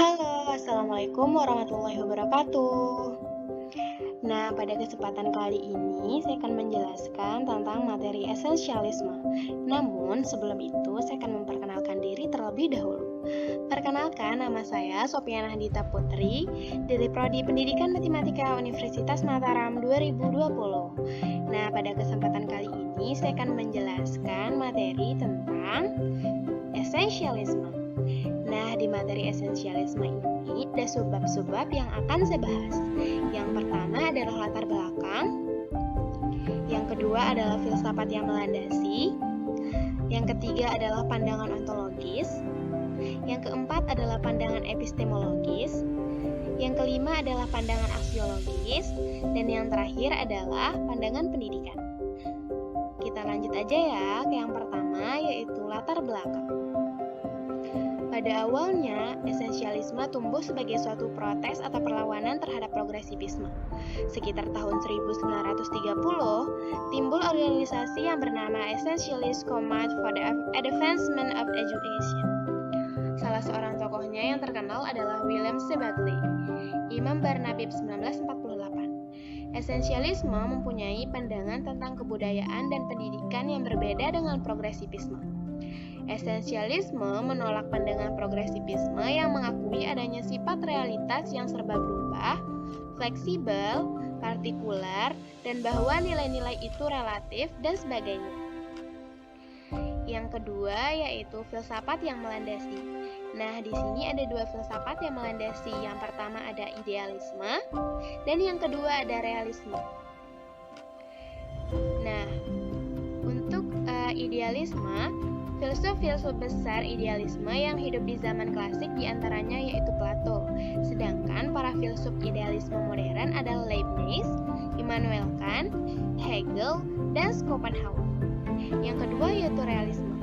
Halo, Assalamualaikum warahmatullahi wabarakatuh. Nah, pada kesempatan kali ini saya akan menjelaskan tentang materi esensialisme. Namun, sebelum itu saya akan memperkenalkan diri terlebih dahulu. Perkenalkan, nama saya Sofiana Handita Putri dari Prodi Pendidikan Matematika Universitas Mataram 2020. Nah, pada kesempatan kali ini saya akan menjelaskan materi tentang esensialisme. Nah, di materi esensialisme ini ada sebab-sebab yang akan saya bahas. Yang pertama adalah latar belakang, yang kedua adalah filsafat yang melandasi, yang ketiga adalah pandangan ontologis, yang keempat adalah pandangan epistemologis, yang kelima adalah pandangan aksiologis, dan yang terakhir adalah pandangan pendidikan. Kita lanjut aja ya ke yang pertama, yaitu latar belakang. Pada awalnya, esensialisme tumbuh sebagai suatu protes atau perlawanan terhadap progresivisme. Sekitar tahun 1930, timbul organisasi yang bernama Essentialist Command for the Advancement of Education. Salah seorang tokohnya yang terkenal adalah William C. Buckley, Imam Barnabib 1948. Esensialisme mempunyai pandangan tentang kebudayaan dan pendidikan yang berbeda dengan progresivisme. Esensialisme menolak pandangan progresivisme yang mengakui adanya sifat realitas yang serba berubah, fleksibel, partikular, dan bahwa nilai-nilai itu relatif dan sebagainya. Yang kedua yaitu filsafat yang melandasi. Nah, di sini ada dua filsafat yang melandasi. Yang pertama ada idealisme, dan yang kedua ada realisme. Nah, untuk idealisme, filsuf-filsuf besar idealisme yang hidup di zaman klasik diantaranya yaitu Plato. Sedangkan para filsuf idealisme modern adalah Leibniz, Immanuel Kant, Hegel, dan Schopenhauer. Yang kedua yaitu realisme.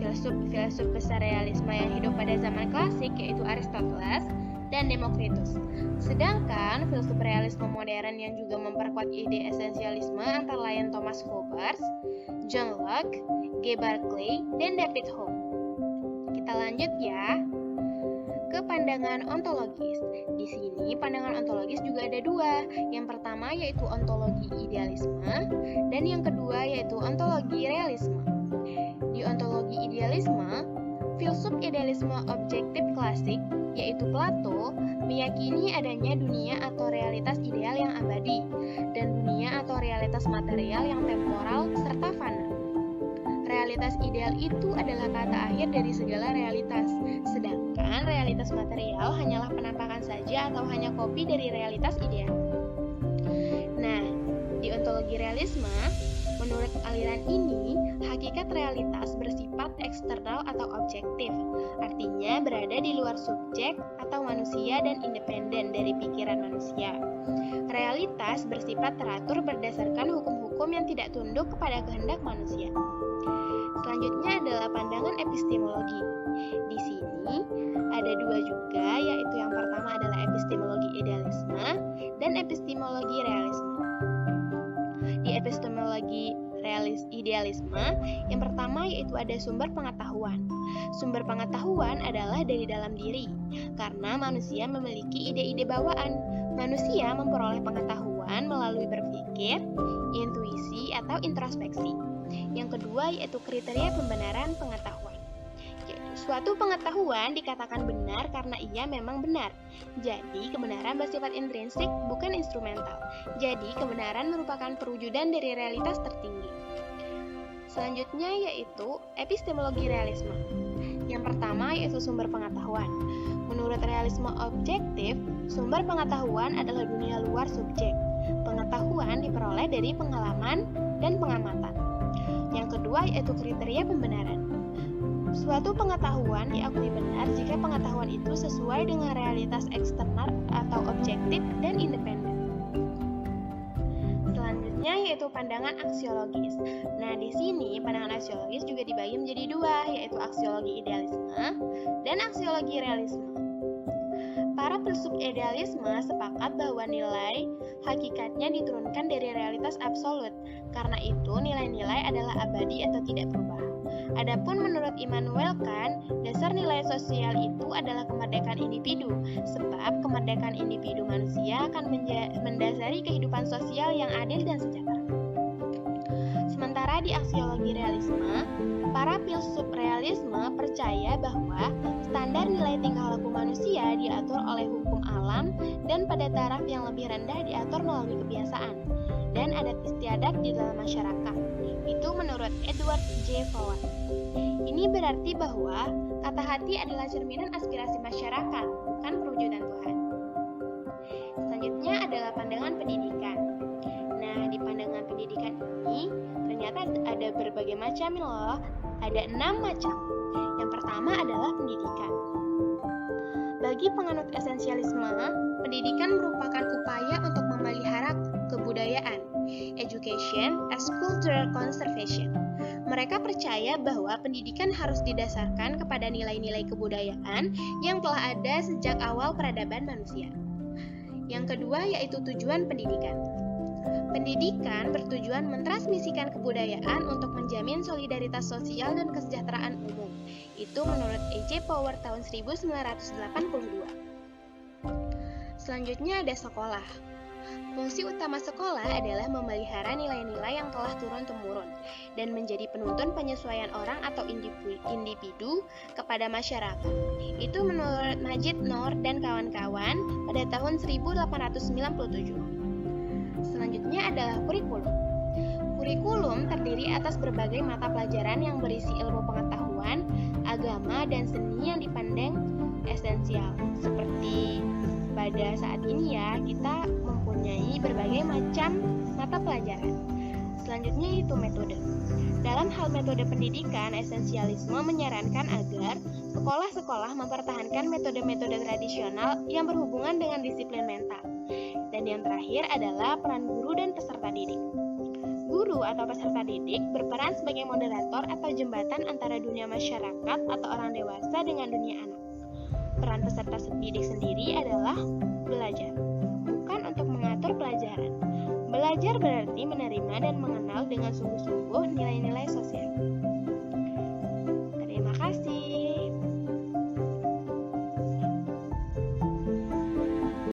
Filsuf-filsuf besar realisme yang hidup pada zaman klasik yaitu Aristoteles dan Demokritus. Sedangkan filsuf realisme modern yang juga memperkuat ide esensialisme antara lain Thomas Hobbes, John Locke, G. Berkeley, dan David Hume. Kita lanjut ya ke pandangan ontologis. Di sini pandangan ontologis juga ada dua. Yang pertama yaitu ontologi idealisme, dan yang kedua yaitu ontologi realisme. Di ontologi idealisme, filsuf idealisme objektif klasik yaitu Plato meyakini adanya dunia atau realitas ideal yang abadi dan dunia atau realitas material yang temporal serta fana. Realitas ideal itu adalah kata akhir dari segala realitas, sedangkan realitas material hanyalah penampakan saja atau hanya kopi dari realitas ideal. Nah, di ontologi realisme, menurut aliran ini, hakikat realitas bersifat eksternal atau objektif, artinya berada di luar subjek atau manusia dan independen dari pikiran manusia. Realitas bersifat teratur berdasarkan hukum-hukum yang tidak tunduk kepada kehendak manusia. Selanjutnya adalah pandangan epistemologi. Di sini ada dua juga, yaitu yang pertama adalah epistemologi idealisme dan epistemologi realisme. Di epistemologi idealisme, yang pertama yaitu ada sumber pengetahuan. Sumber pengetahuan adalah dari dalam diri, karena manusia memiliki ide-ide bawaan. Manusia memperoleh pengetahuan melalui berpikir, intuisi, atau introspeksi. Yang kedua yaitu kriteria pembenaran pengetahuan. Suatu pengetahuan dikatakan benar karena ia memang benar. Jadi, kebenaran bersifat intrinsik, bukan instrumental. Jadi, kebenaran merupakan perwujudan dari realitas tertinggi. Selanjutnya yaitu epistemologi realisme. Yang pertama yaitu sumber pengetahuan. Menurut realisme objektif, sumber pengetahuan adalah dunia luar subjek. Pengetahuan diperoleh dari pengalaman dan pengamatan. Yang kedua yaitu kriteria pembenaran. Suatu pengetahuan diakui benar jika pengetahuan itu sesuai dengan realitas eksternal atau objektif dan independen. Selanjutnya yaitu pandangan aksiologis. Nah, di sini pandangan aksiologis juga dibagi menjadi dua, yaitu aksiologi idealisme dan aksiologi realisme. Para filsuf idealisme sepakat bahwa nilai hakikatnya diturunkan dari realitas absolut. Karena itu, nilai-nilai adalah abadi atau tidak berubah. Adapun menurut Immanuel Kant, dasar nilai sosial itu adalah kemerdekaan individu, sebab kemerdekaan individu manusia akan mendasari kehidupan sosial yang adil dan sejahtera. Sementara di aksiologi realisme, para filsuf realisme percaya bahwa standar nilai tingkah laku manusia diatur oleh hukum alam dan pada taraf yang lebih rendah diatur melalui kebiasaan dan adat istiadat di dalam masyarakat. Itu menurut Edward J. Fawad. Ini berarti bahwa kata hati adalah cerminan aspirasi masyarakat, bukan perwujudan Tuhan. Selanjutnya adalah pandangan pendidikan. Nah, di pandangan pendidikan ini ternyata ada berbagai macam loh. Ada 6 macam. Yang pertama adalah pendidikan. Bagi penganut esensialisme, pendidikan merupakan upaya untuk memelihara kebudayaan, education as cultural conservation. Mereka percaya bahwa pendidikan harus didasarkan kepada nilai-nilai kebudayaan yang telah ada sejak awal peradaban manusia. Yang kedua yaitu tujuan pendidikan. Pendidikan bertujuan mentransmisikan kebudayaan untuk menjamin solidaritas sosial dan kesejahteraan umum. Itu menurut E.J. Power tahun 1982. Selanjutnya ada sekolah. Fungsi utama sekolah adalah memelihara nilai-nilai yang telah turun-temurun dan menjadi penuntun penyesuaian orang atau individu kepada masyarakat. Itu menurut Majid Noor dan kawan-kawan pada tahun 1897. Selanjutnya adalah kurikulum. Kurikulum terdiri atas berbagai mata pelajaran yang berisi ilmu pengetahuan, agama, dan seni yang dipandang esensial. Seperti pada saat ini ya, kita mempunyai berbagai macam mata pelajaran. Selanjutnya itu metode. Dalam hal metode pendidikan, esensialisme menyarankan agar sekolah-sekolah mempertahankan metode-metode tradisional yang berhubungan dengan disiplin mental. Dan yang terakhir adalah peran guru dan peserta didik. Guru atau peserta didik berperan sebagai moderator atau jembatan antara dunia masyarakat atau orang dewasa dengan dunia anak. Peran peserta didik sendiri adalah belajar, bukan untuk mengatur pelajaran. Belajar berarti menerima dan mengenal dengan sungguh-sungguh nilai-nilai